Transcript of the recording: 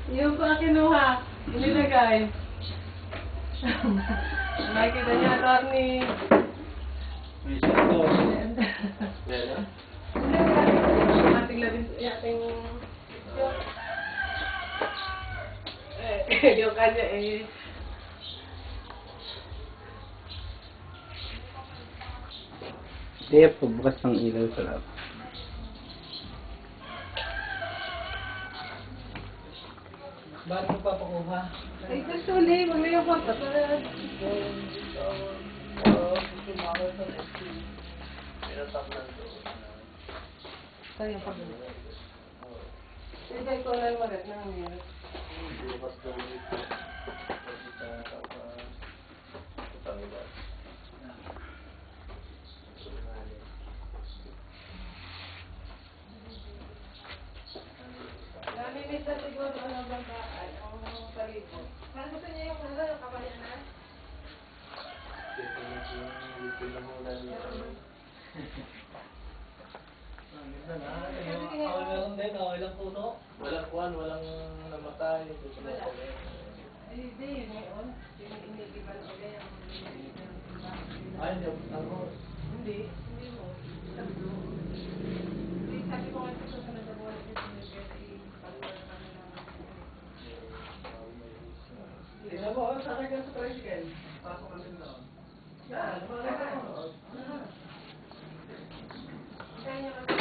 Yung pa kinuha, ilinagay. Nakikita niya, attorney. May santos. Meron? Ating labing, ating... Yung kanya eh. Hindi, pagbukas ng ilaw sa lab. Bakit mo papakuha? Ay, kasuli, mamaya ko pa. Kaya pa ba? Sige, ko lang magat na meron. Namimiss na siguro ano ba ay ang palito. Parang gusto niya yung ano, yung kabayanan. Walang puso. Walang kuwan, walang namatay. Ay, hindi yun yun. Yung inigiban o ganyan. Ay, ako. Hindi. Hindi mo. Hindi, sabi ko nga sa sunod na buwan ito sinigay pag-work namin namin. Tingnan mo, sa akin ka sa tricycle. Pasok natin doon. Yan, mga Kaya niya kasi